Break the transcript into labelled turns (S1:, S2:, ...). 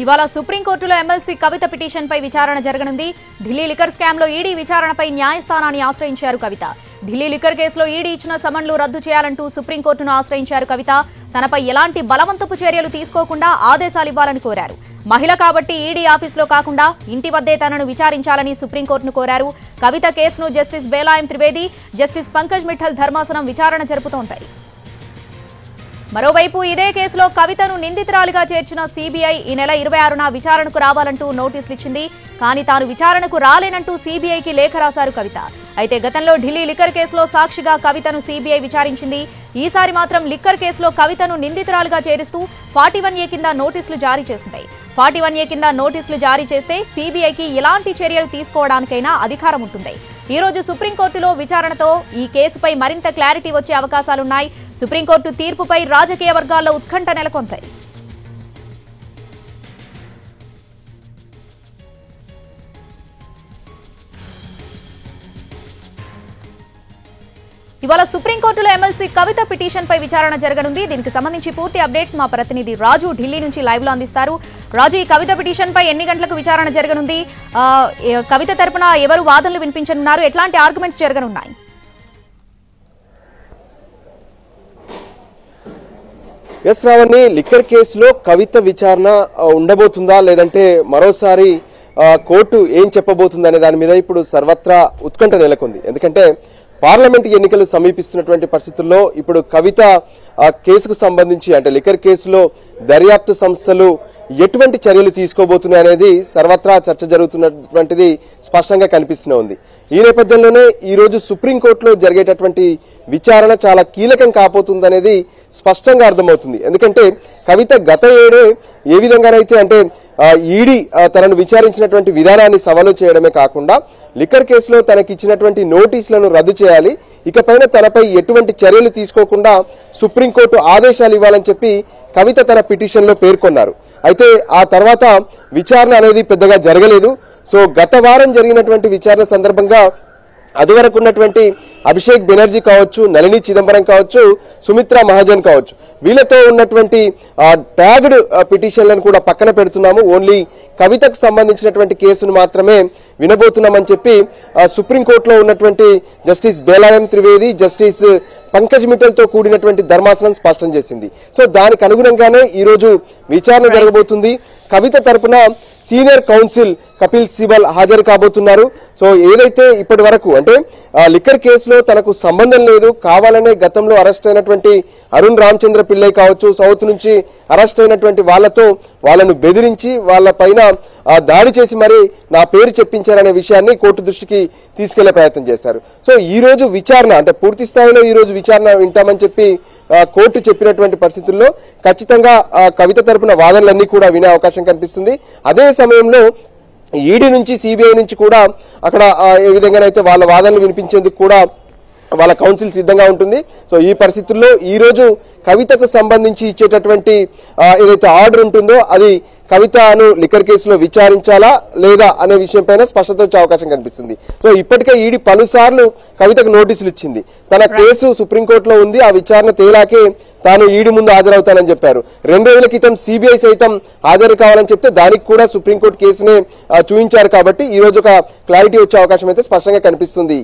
S1: ఇవాళ సుప్రీంకోర్టులో ఎమ్మెల్సీ కవిత పిటిషన్ పై విచారణ జరగనుంది. ఢిల్లీ లిక్కర్ స్కామ్ లో ఈడీ విచారణపై న్యాయస్థానాన్ని ఆశ్రయించారు కవిత. ఢిల్లీ లిక్కర్ కేసులో ఈడీ ఇచ్చిన సమన్లు రద్దు చేయాలంటూ సుప్రీంకోర్టును ఆశ్రయించారు కవిత. తనపై ఎలాంటి బలవంతపు చర్యలు తీసుకోకుండా ఆదేశాలు ఇవ్వాలని కోరారు. మహిళ కాబట్టి ఈడీ ఆఫీసులో కాకుండా ఇంటి వద్దే తనను విచారించాలని సుప్రీంకోర్టును కోరారు. కవిత కేసును జస్టిస్ బేలాయం త్రివేది, జస్టిస్ పంకజ్ మిఠల్ ధర్మాసనం విచారణ జరుపుతోంది. మరోవైపు ఇదే కేసులో కవితను నిందితురాలిగా చేర్చిన సీబీఐ ఈ నెల 26న విచారణకు రావాలంటూ నోటీసులు ఇచ్చింది. కానీ తాను విచారణకు రాలేనంటూ సీబీఐకి లేఖ రాశారు కవిత. అయితే గతంలో ఢిల్లీ లిక్కర్ కేసులో సాక్షిగా కవితను సీబీఐ విచారించింది. ఈసారి మాత్రం లిక్కర్ కేసులో కవితను నిందితురాలిగా చేరుస్తూ 41A కింద నోటీసులు జారీ చేసింది. 41A కింద నోటీసులు జారీ చేస్తే సీబీఐకి ఎలాంటి చర్యలు తీసుకోవడానికైనా అధికారం ఉంటుంది. ఈ రోజు సుప్రీంకోర్టులో విచారణతో ఈ కేసుపై మరింత క్లారిటీ వచ్చే అవకాశాలున్నాయి. సుప్రీంకోర్టు తీర్పుపై రాజకీయ వర్గాల్లో ఉత్కంఠ నెలకొంది. ఇవాళ సుప్రీంకోర్టులో ఎమ్మెల్సీ కవిత పిటిషన్ పై విచారణ జరగనుంది. దీనికి సంబంధించి పూర్తి అప్డేట్స్ మా ప్రతినిధి రాజు ఢిల్లీ నుంచి లైవ్ లో అందిస్తారు. రాజు, ఈ కవిత పిటిషన్ పై ఎన్ని గంటలకు విచారణ జరగనుంది? కవిత తరపున ఎవరు వాదనలు వినిపించనున్నారు? ఎట్లాంటి ఆర్గ్యుమెంట్స్ జరగనున్నాయి?
S2: ఎస్ రావణి, లిక్కర్ కేసులో కవిత విచారణ ఉండబోతుందా లేదంటే మరోసారి కోర్టు ఏం చెప్పబోతుందా అనే దాని మీద ఇప్పుడు సర్వత్రా ఉత్కంఠ నెలకొంది. ఎందుకంటే పార్లమెంట్ ఎన్నికలు సమీపిస్తున్నటువంటి పరిస్థితుల్లో ఇప్పుడు కవిత కేసుకు సంబంధించి అంటే లిక్కర్ కేసులో దర్యాప్తు సంస్థలు ఎటువంటి చర్యలు తీసుకోబోతున్నాయి అనేది సర్వత్రా చర్చ జరుగుతున్నటువంటిది స్పష్టంగా కనిపిస్తూనే ఉంది. ఈ నేపథ్యంలోనే ఈ రోజు సుప్రీంకోర్టులో జరిగేటటువంటి విచారణ చాలా కీలకం కాబోతుందనేది స్పష్టంగా అర్థమవుతుంది. ఎందుకంటే కవిత గత ఏడే ఏ విధంగానైతే అంటే ఈడీ తనను విచారించినటువంటి విధానాన్ని సవాలు చేయడమే కాకుండా లిక్కర్ కేసులో తనకి ఇచ్చినటువంటి నోటీసులను రద్దు చేయాలి, ఇకపైన తనపై ఎటువంటి చర్యలు తీసుకోకుండా సుప్రీంకోర్టు ఆదేశాలు ఇవ్వాలని చెప్పి కవిత తన పిటిషన్ లో పేర్కొన్నారు. అయితే ఆ తర్వాత విచారణ అనేది పెద్దగా జరగలేదు. సో గత వారం జరిగినటువంటి విచారణ సందర్భంగా అదివరకు ఉన్నటువంటి అభిషేక్ బెనర్జీ కావచ్చు, నళిని చిదంబరం కావచ్చు, సుమిత్రా మహాజన్ కావచ్చు, వీళ్ళతో ఉన్నటువంటి ట్యాగ్డ్ పిటిషన్లను కూడా పక్కన పెడుతున్నాము, ఓన్లీ కవితకు సంబంధించినటువంటి కేసును మాత్రమే వినబోతున్నామని చెప్పి సుప్రీంకోర్టులో ఉన్నటువంటి జస్టిస్ బేలాయం త్రివేది, జస్టిస్ పంకజ్ మిఠల్ తో కూడినటువంటి ధర్మాసనం స్పష్టం చేసింది. సో దానికి అనుగుణంగానే ఈ రోజు విచారణ జరగబోతుంది. కవిత తరపున సీనియర్ కౌన్సిల్ కపిల్ సిబల్ హాజరు కాబోతున్నారు. సో ఏదైతే ఇప్పటి వరకు అంటే లిక్కర్ కేసులో తనకు సంబంధం లేదు, కావాలనే గతంలో అరెస్ట్ అయినటువంటి అరుణ్ రామచంద్ర పిల్లై కావచ్చు, సౌత్ నుంచి అరెస్ట్ అయినటువంటి వాళ్ళను బెదిరించి వాళ్ళ పైన దాడి చేసి మరి నా పేరు చెప్పించారనే విషయాన్ని కోర్టు దృష్టికి తీసుకెళ్లే ప్రయత్నం చేశారు. సో ఈ రోజు విచారణ అంటే పూర్తి స్థాయిలో ఈ రోజు విచారణ వింటామని చెప్పి కోర్టు చెప్పినటువంటి పరిస్థితుల్లో ఖచ్చితంగా కవిత తరపున వాదనలన్నీ కూడా వినే అవకాశం కనిపిస్తుంది. అదే సమయంలో ఈడీ నుంచి సిబిఐ నుంచి కూడా అక్కడ ఏ విధంగానైతే వాళ్ళ వాదనలు వినిపించేందుకు కూడా వాళ్ళ కౌన్సిల్ సిద్ధంగా ఉంటుంది. సో ఈ పరిస్థితుల్లో ఈ రోజు కవితకు సంబంధించి ఇచ్చేటటువంటి ఏదైతే ఆర్డర్ ఉంటుందో అది కవితను లిక్కర్ కేసులో విచారించాలా లేదా అనే విషయం పైన స్పష్టత వచ్చే అవకాశం కనిపిస్తుంది. సో ఇప్పటికే ఈడీ పలుసార్లు కవితకు నోటీసులు ఇచ్చింది. తన కేసు సుప్రీంకోర్టులో ఉంది, ఆ విచారణ తేలాకే తాను ఈడీ ముందు హాజరవుతానని చెప్పారు. 2 రోజుల క్రితం సిబిఐ సైతం హాజరు కావాలని చెప్తే దానికి కూడా సుప్రీంకోర్టు కేసునే చూపించారు. కాబట్టి ఈ రోజు ఒక క్లారిటీ వచ్చే అవకాశం అయితే స్పష్టంగా కనిపిస్తుంది.